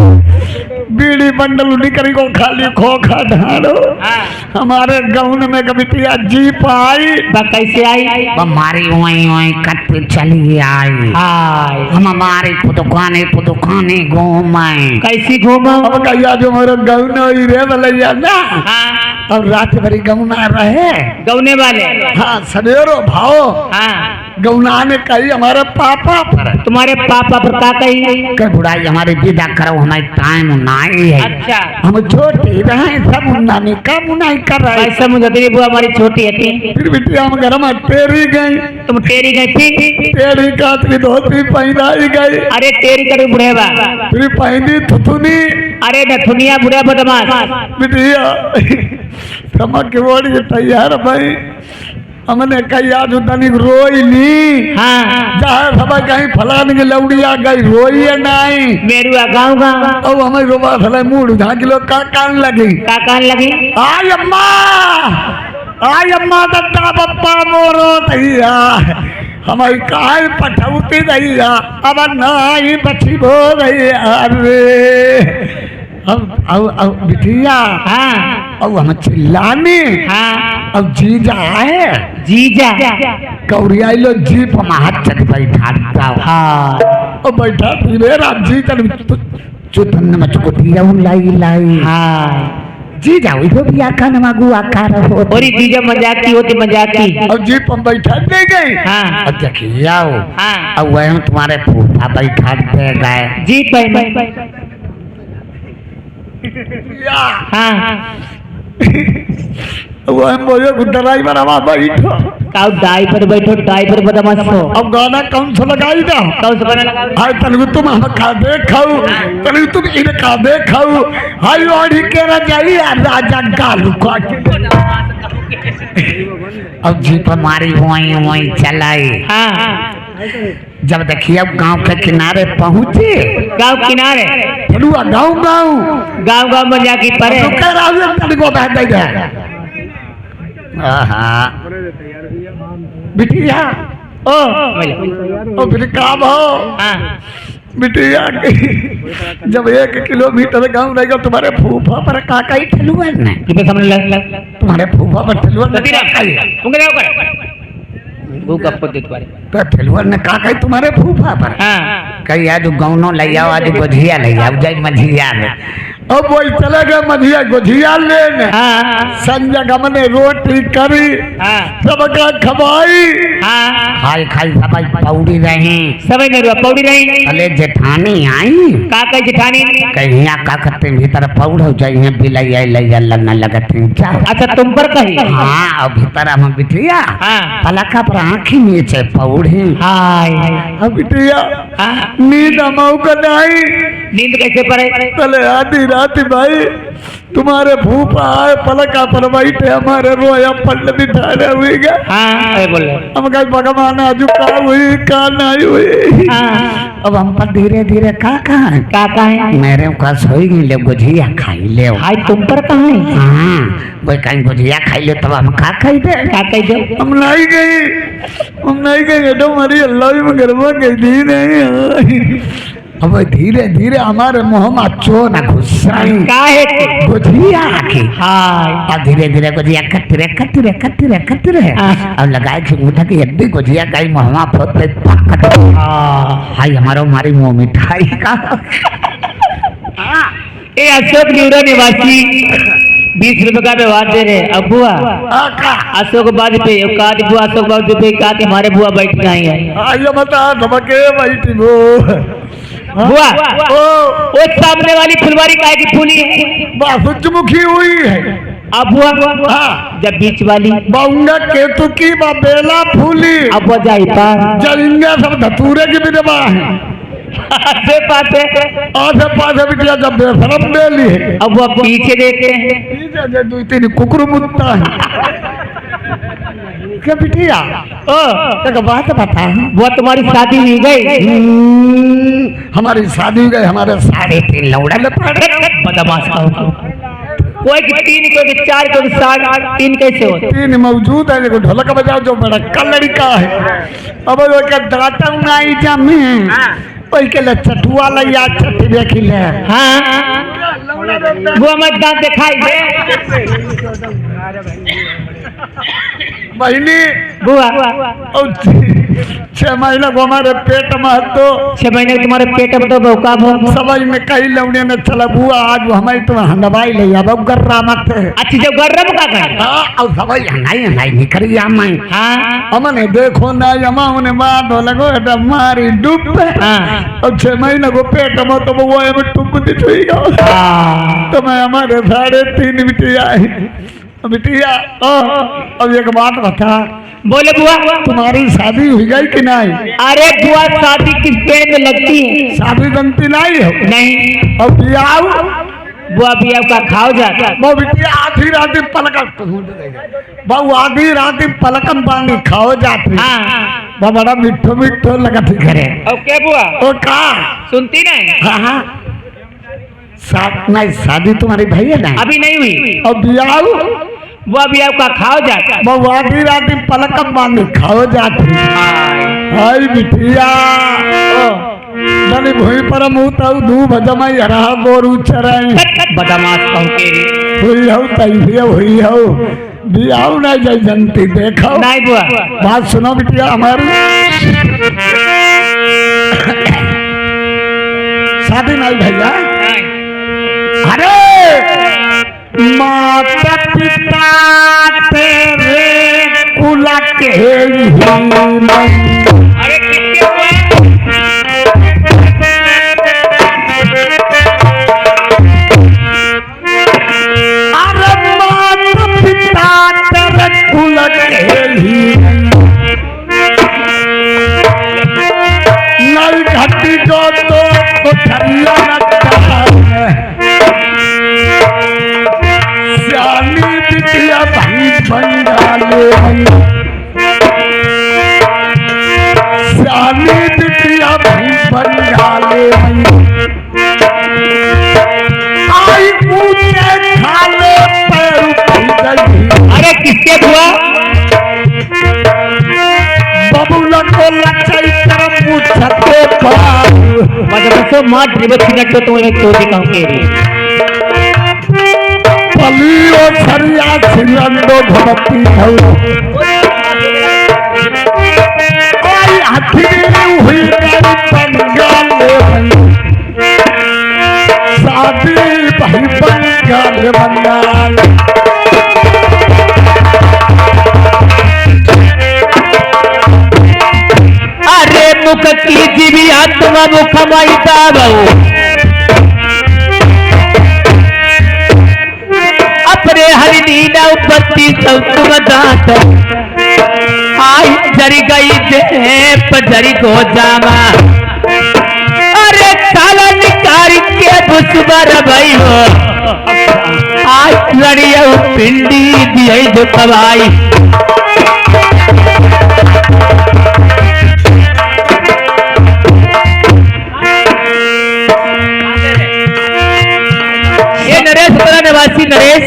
बीड़ी बंडल निकली को खाली खोखा ढालो। हाँ हमारे गाँव में बिटिया जीप आई। कैसे आई। हमारी वही कट पे चली आई। हाय हम हमारी पुदुकाने घूमाए। कैसी घूमो। अब कहिया जो मेरे गाँव ही रे भलैया ना। हाँ अब रात भरी गाँव में रहे। गवने वाले। हाँ सवेरो भाओ हाँ गौना ने कही हमारे पापा पर। तुम्हारे पापा पर का कही। कह बुढ़ाई हमारी विदा करो हमारी टाइम नहीं है। अच्छा हम छोटे रहे सब मुन्नानी का मुनाई कर रहे। ऐसा मुझे तेरी बुआ हमारी छोटी थी। फिर बिटिया हम घर में टेरी गई। तुम टेरी गई थी। टेरी कातरी धोती पहनाई गई। अरे टेरी करे बुढ़े बा। फिर पहनी थुथुनी। अरे नथुनिया बुढ़े बदमाश। बिटिया समझ के बोली तैयार भाई। हमने कही आज तनिक रोई ली। हाँ जहाँ सब कहीं फलान के लौड़िया गई रोई नहीं। मेरुआ गाँव गाँव। अब हमें रोबा फला मूड जहाँ किलो का कान लगी। का कान लगी। आई अम्मा दत्ता पप्पा मोरो तैया हमारी काय पठौती दैया अब नहीं बची भो दैया रे। अब बिटिया। हाँ अब हम चिल्लाने। हाँ अब जीजा आए। जीजा कौरिया लो जीप हाथ चल बैठा। हाँ और बैठा थी मेरा जीजा चुतन में चुकोटिया लाई। हाँ जी जाओ इधर भी आका न मागू आकार हो। और जीजा मजाक की होती मजाक की। और जीप हम बैठा दे गई। हाँ अब देखिए हाँ अब वह तुम्हारे फूफा बैठा दे गए। जी पहले। हाँ वो हम बोले ड्राइवर हमारा बैठो। काउ दाई पर बैठो दाई पर बदमाश हो। अब गाना कौन सा लगाई ना। कौन सा गाना लगाओ। हाय तलगु तुम हम खा दे खाऊ तलगु तुम इन खा दे खाऊ। हाय ओढ़ी के रजाई राजा गालू काट। अब जीप हमारी वही चलाई। हाँ जब देखिए अब गांव के किनारे पहुंचे। गाँव किनारे चलुआ गाँव गाँव गाँव गाँव मजाक की परे। तलगु बैठ गए। बिटिया ओ फिर काम हो। हाँ बिटिया जब 1 किलोमीटर गाँव रहेगा तुम्हारे फूफा पर काका ही ठेलुआ ने। समझ लग तुम्हारे फूफा पर ठेलुआ ने काका ही। भूख आपको दे तुम्हारे। तो ठेलुआ ने काका ही तुम्हारे फूफा पर। हाँ कहीं आज गौनो ले आओ आज गोझिया ले आओ जय मझिया में। अब वही चले गए मझिया गोझिया लेने। हाँ संजय हमने रोटी करी हाँ सबका खवाई। हाँ खाई सबाई पौड़ी रही। समय मेरुआ पौड़ी रही। अले जेठानी आई का कही जेठानी। कहीं का करते भीतर पौड़ हो जाइए बिलैया लैया लगने लगते क्या। अच्छा तुम पर कही। हाँ अब भीतर हम बिटिया हाँ पलका पर आँखी नीचे पौड़ी। हाय अब बिटिया हाँ नींद मऊ का नहीं नींद कैसे पड़े? चले आधी रात भाई तुम्हारे भूपा आए पलका पर बैठे हमारे रोया पल्ले बिठाने हुई गए। हाँ बोले हम कहीं भगवान आजू का हुई का नहीं हुई। हाँ अब हम पर धीरे धीरे का है मेरे का सोई गई ले गुजिया खाई ले हाय तुम पर कहाँ है? हाँ वो कहीं गुजिया खाई ले तब हम का खाई दे हम नहीं गए तो हमारी अल्लाह में गरमा गई थी नहीं। अब धीरे धीरे हमारे मुँह में चो न घुसाई गुजिया आके और धीरे धीरे गुजिया कत्ती रहे और लगाए कि मुठा की हड्डी गुजिया गई मुँह फोते हाय हमारी मुँह मिठाई का। ए अशोक न्यूरो निवासी 20 रुपए का व्यवहार दे रहे अब बुआ अशोक वाजपेयी बुआ अशोक वाजपेयी कहा कि हमारे बुआ बैठ गई है बैठी बुआ वो सामने वाली फुलवारी काहे की फूली है? सूरजमुखी हुई है। अब बुआ जब बीच वाली बाउंगा केतु की बेला फूली अब वो जाई पार जाएंगे सब धतूरे की विधवा है आसे पासे बिटिया जब बेशरम बेली है। अब वो पीछे देखते हैं पीछे 2-3 कुकुर मुत्ता है क्या बिटिया ओ बात बता वो तुम्हारी शादी हो गई? हमारी शादी हो गई हमारे 3.5 लौड़ा बदमाश का कोई की 3 कोई की 4 कोई की 3 कैसे हो? 3 मौजूद है देखो ढोलक बजाओ जो बड़ा कल लड़का है। अब वो के दाता उनाई जमे ओई के ले चटुआ लइया चटी देखी ले। हां वो मत दांत दिखाई दे बहनी बुआ 6 महीना को हमारे पेट में तो 6 महीने तुम्हारे पेट में तो भौका समझ में कई लौड़े में चला बुआ आज हमारी तो हंडवाई ले अब गर्रा मत अच्छी जब गर्रा में का कर अब सबाई हंगाई निकरी आमाई हां हमने देखो ना यमा ने बात हो लगो एटा मारी डूब हां अब 6 महीने को पेट में तो वो में टुप दी छुईगा तो मैं हमारे 3.5 बिटिया बिटिया अब एक बात बता बोले बुआ तुम्हारी शादी हुई गई कि नहीं? अरे बुआ शादी किस पेड़ में लगती है? शादी बनती नहीं हो नहीं और बियाह बुआ बियाह का खाओ जाता वो बिटिया आधी रात पलकम बहु आधी रात पलकम पानी खाओ जाती वो बड़ा मिठो मिठो लगा थी घरे ओके बुआ ओ का सुनती नहीं? हाँ नहीं शादी तुम्हारी भाई है ना अभी नहीं हुई और बियाह वो बियाह का खाओ जाता वो आधी रात पलकम पानी खाओ जाती हाय बिटिया भूमि पर मुँह दूब जमाई हरा गोरू चराई बदमाश कहके हुई हो तैसे हुई हो बियाह नहीं जाई जनती देखो नहीं बुआ बात सुनो बिटिया हमारी शादी नहीं भैया अरे माता पिता तेरे कुल के अरे किसके अरे माता पिता तेरे कुल के नई घटी को तो कोठरिया श्यामी बिटिया भाई बंगाले श्यामी बिटिया भाई बंगाले आई पूछे खाले पैर अरे किसके बुआ बबूला को लचाई कर पूछते मतलब तो मार ड्रिबल मिनट तो तुम्हें चोरी कहके पलियो छरिया छिरंदो भरती है आई हाथी हुई बंगाले शादी भाई बंगाल बंगाल अरे मुख की जीवी आत्मा मुख माइता बहु अपने हरिनीना उपत्ति तुम दांत आई जरी गई जेप जरी को जामा अरे साला निकारी सुबर भाई हो आज लड़िया पिंडी दिए दुख भाई ये नरेश बड़ा निवासी नरेश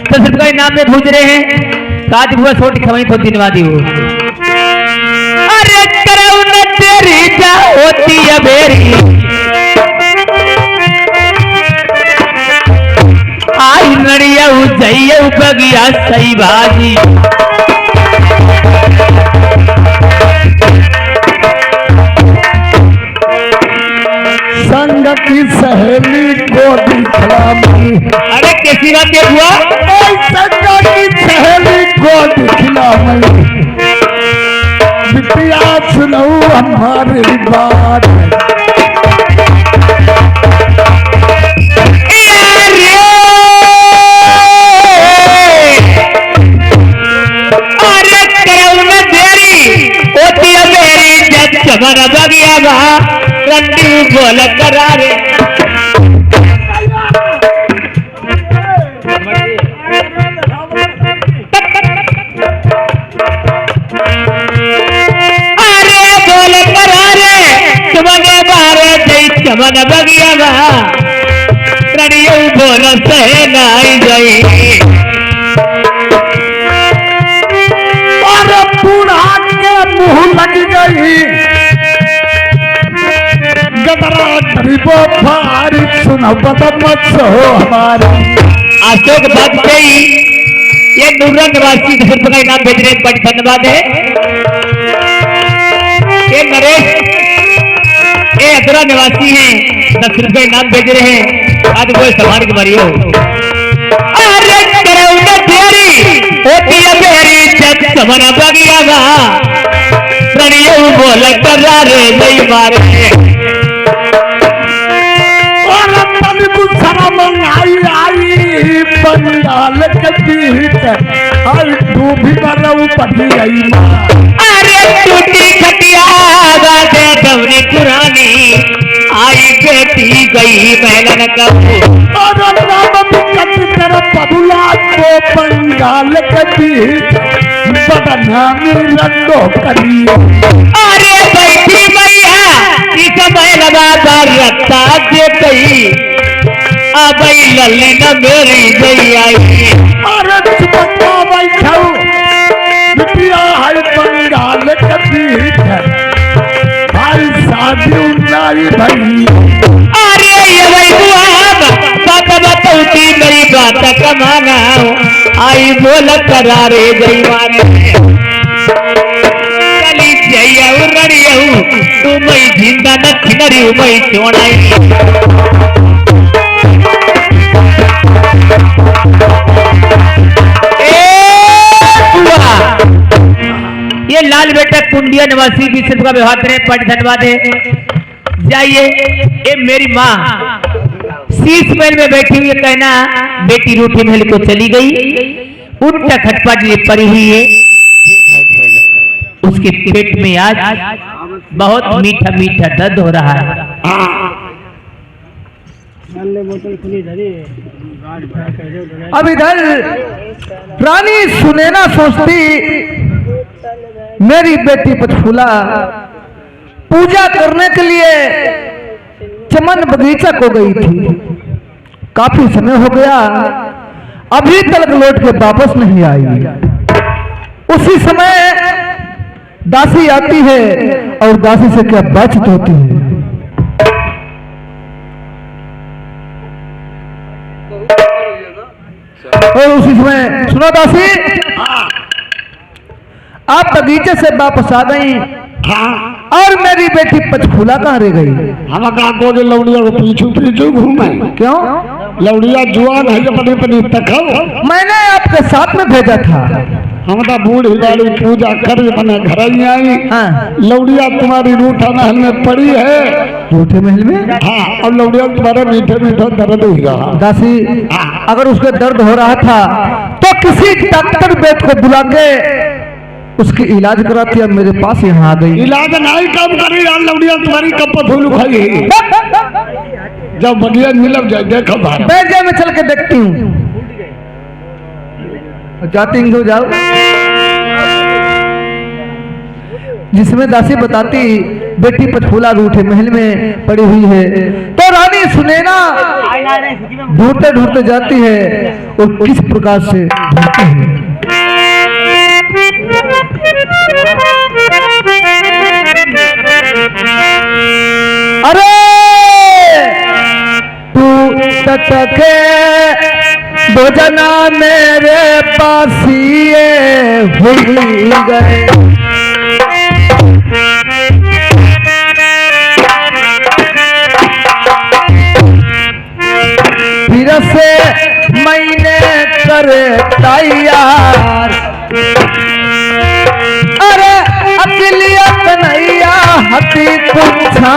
10 रुपये का इनाम में पूछ रहे हैं काज हुआ छोटी खवाई तो दिनवादी हो अरे करऊ न तेरी जा होती है बेरी आई नड़िया उजैया बगिया सही भाजी संग की सहेली को दिखलामी। अरे कैसी बात ये हुआ संग की सहेली को दिखलामी बिटिया सुनो हमारी बात अरे करऊ न देरी होती है मेरी जब चमन बगिया बहा रंडी बोल करारे अरे बोल करारे चमने बारे जई चमन बगिया बहा रंडियो बोल सहे नाई जाई और बूढ़ा के मुंह लग गई गदरा गरीबो भारी सुनो बदमत हो हमारी। अशोक वाजपेयी ये नूरा निवासी 10 रुपये का इनाम भेजने पर धन्यवाद है। ये नरेश ये अदरा निवासी हैं 10 रुपये इनाम भेज रहे हैं आज वो समान की मरियो अरे करऊ न तेरी होती है मेरी जब समन बगिया गा प्रणियो बोल करा रे जय मारे आई बंगाल के बीच आई तू भी मरऊ पड़ी आई अरे टूटी खटिया बाजे दवनी पुरानी आई बेटी गई मैलन कब और नाम बिकट तेरा पबुला को बंगाल के बीच बदनामी लड्डो करी अरे बैठी मैया इस मैलवा पर रखता दे गई अब लल्ली न मेरी गई आई अरे चुपका बैठाऊ बिटिया हाय बंगाल के बीच हाय शादी उन्नाई भई अरे ये भाई बुआ बात बताऊती मेरी बात कमाना आई बोल करा रे गई मारे चली जइया रड़िया तू मैं जिंदा न खिनरी मैं चोड़ाई ये लाल बेटा कुंडिया निवासी 20 रुपये का व्यवहार करें बड़ी धन्यवाद है। जाइए ये मेरी माँ शीश महल में बैठी हुई कहना बेटी रूठी महल को चली गई उनका खटपट ये पड़ी हुई है उसके पेट में आज बहुत मीठा मीठा दर्द हो रहा है। अब इधर रानी सुनैना सोचती मेरी बेटी पथफूला पूजा करने के लिए चमन बगीचा को गई थी काफी समय हो गया अभी तक लौट के वापस नहीं आई। उसी समय दासी आती है और दासी से क्या बातचीत होती है। और उसी समय सुनो दासी आप बगीचे से वापस आ गई और मेरी बेटी पचफूला कहाँ रह गई। हम को लौड़िया को पीछू पीछू घूमे क्यों लौड़िया जुआन है अपनी अपनी तखो मैंने आपके साथ में भेजा था। हम तो बूढ़ी बाड़ी पूजा कर अपने घर ही आई। हाँ। लौड़िया तुम्हारी रूठा महल में पड़ी है। रूठे महल में हाँ और लौड़िया तुम्हारे मीठे मीठे दर्द हुआ दासी अगर उसके दर्द हो रहा था तो किसी डॉक्टर बेट को बुला के उसकी इलाज कराती अब मेरे पास यहाँ आ गई। इलाज नहीं काम करी यार लौड़िया तुम्हारी कब पथू लुखाई जब बढ़िया मिलब जाए देखो भारत बैठ जाए, मैं चल के देखती हूँ। जाती हूँ, जाओ। जिसमें दासी बताती बेटी पचफूला रूठे महल में पड़ी हुई है, तो रानी सुनैना ढूंढते ढूंढते जाती है और किस प्रकार से ढूंढती है। अरे तू टटके भोजना मेरे पास ये भूल गए, फिर से मैंने करे तैयार। अरे अकलियत नैया हती कुछा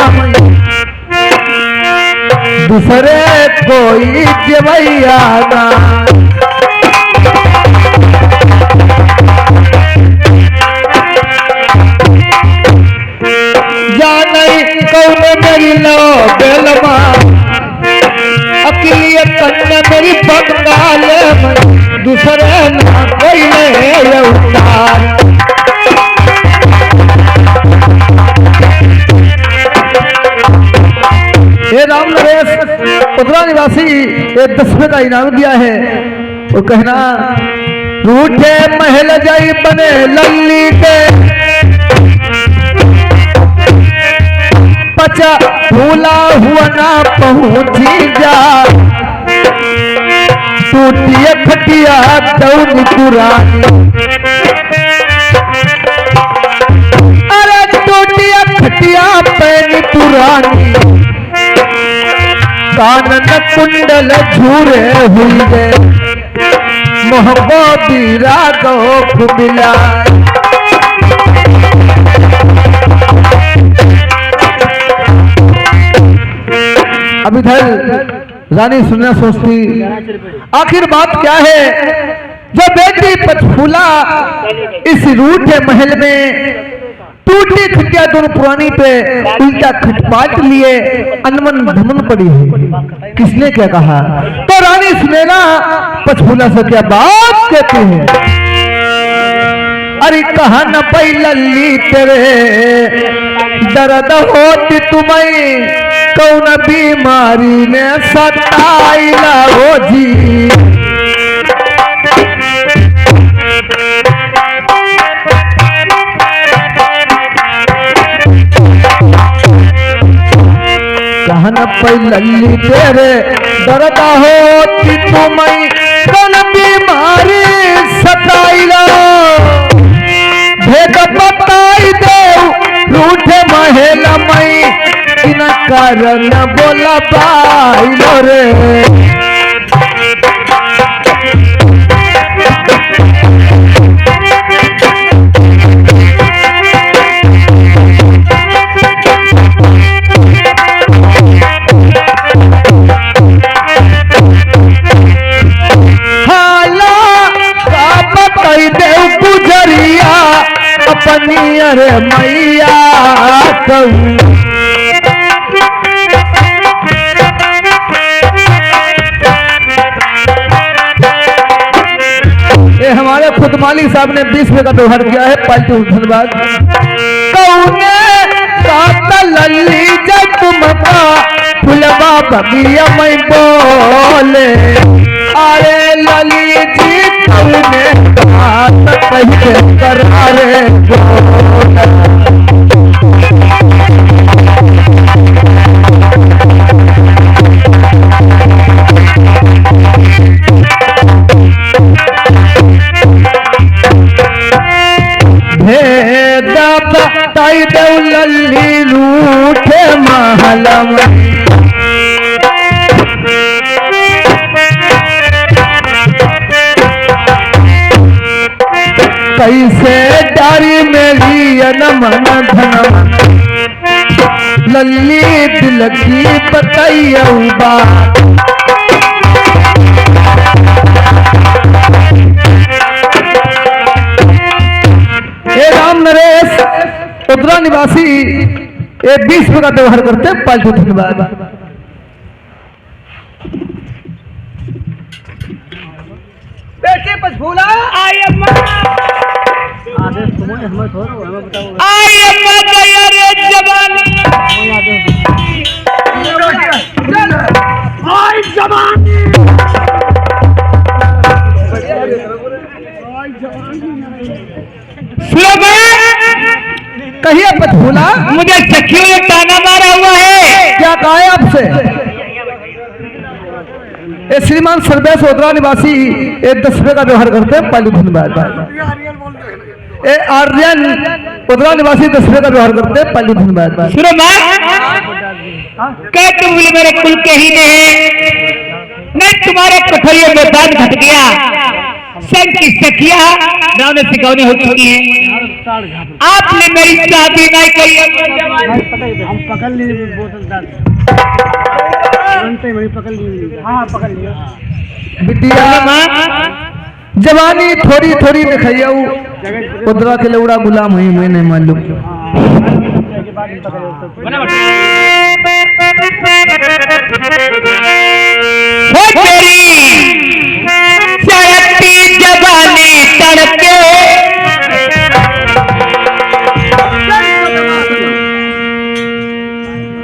दूसरे कोई जवैया ना। जाने कौन मेरी लो बेलमा अकलियत कन्या मेरी बंगाल दूसरे ना कोई ले उतार। ये राम नरेश उधरा निवासी एक 10 रुपये का इनाम दिया है। वो कहना रूठे महल जाई बने लल्ली के पचा भूला हुआ ना पहुंची जा। टूटिए खटिया दौनी पुरानी, अरे टूटिए खटिया पैनी पुरानी। कानन कुंडल झूरे हुए मोहब्बती रागो को मिला। अब इधर रानी सुनना सोचती आखिर बात क्या है। जो बेटी पचफूला इस रूठे महल में टूटी खटिया दोनों पुरानी पे उल्टा खटपाट लिए अनमन धमन पड़ी है। किसने क्या कहा? तो रानी सुनैना पचफूला से क्या बात कहती है। अरे कहा न पई लल्ली तेरे दर्द होती तुम्हें कौन बीमारी ने सताइला हो जी। कहन पई लल्ली तेरे दर्द होती तुम्हें कौन बीमारी सताइला। भेद बताई दे रूठे महल मई किन कारण बोला पाइलो रे। हाला का बताई दे गुजरिया अपनी अरे मैया कहूँ। हमारे खुद मालिक साहब ने 20 रुपये का व्यवहार किया है, पालतू धन्यवाद। लल्ली जब तुमका फुलवा बगिया मैं बोले अरे लली जी तुमने बात कही करारे बोले। ताई देव लल्ली रूठे महलम कैसे डारी मेरी अनमन धनम लल्ली दिल की बताइए बात। राम नरेश उधरा निवासी 20 रुपये का व्यवहार करते पालतू धन्यवाद। बस भूला आई अम्मा आदेश तुम्हें हमें छोड़ो हमें बताओ आई अम्मा गया रे जवानी आई जवानी कहिए बस भूला मुझे सखियों ने ताना मारा हुआ है। क्या कहा है आपसे? ये श्रीमान सर्वेश ओदरा निवासी एक 10 रुपए का व्यवहार करते हैं पाली धन्यवाद। ये आर्यन ओदरा निवासी 10 रुपए का व्यवहार करते हैं पाली धन्यवाद। सुनो माँ क्या तुम बोले मेरे कुल के ही ने नहीं तुम्हारे कठोरियों में दान घट गया संग की सखिया नाम में सिकौनी हो चुकी है। आपने मेरी शादी नहीं करी हम पकड़ लिए बोतल डाल पकड़ लिए हाँ पकड़ लिया बिटिया जवानी थोड़ी थोड़ी दिखाइया उदरा के लौड़ा गुलाम हुई मैं नहीं मालूम हो तेरी चढ़ती जवानी तड़के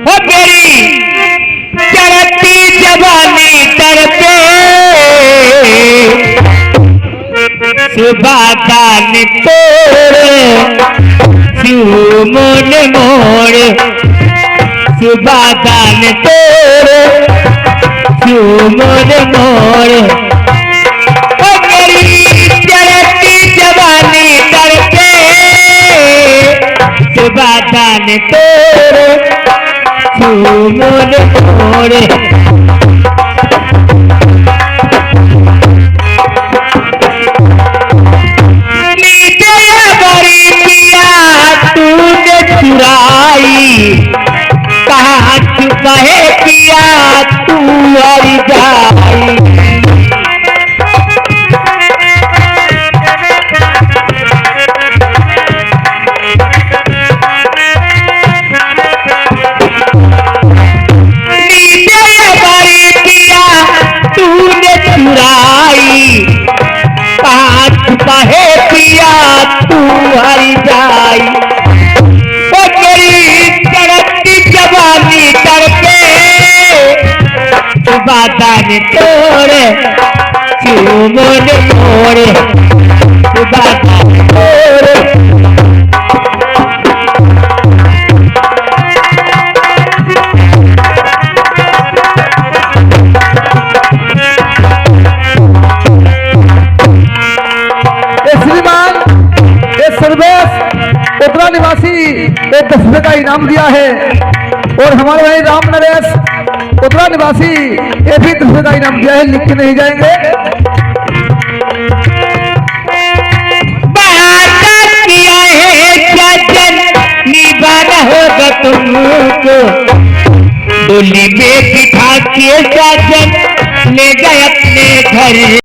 हो तेरी चढ़ती जवानी तड़के सुबह दान तोड़ मोड़ मोड़ सुबह दान तोड़ मोड़ मोड़ ओ मेरी चढ़ती जवानी तड़के सुबह दान तोड़ मोड़ मोड़ चुराई कहाँ चुका है किया तू हरी जाई तूने चुराई कहाँ चुका है किया तू हरी जाई जवानी करके बादान तोड़े मोड़ मोड़ बादान तोड़े श्रीमान ये सर्वेश उतरा निवासी एक 10 रुपए का इनाम दिया है और हमारे भाई राम नरेश उतरा निवासी ये भी 10 रुपए का इनाम दिया है लिख के नहीं जाएंगे। किया है सजन निभाना होगा तुमको डोली में बिठा के सजन ले गए अपने घर।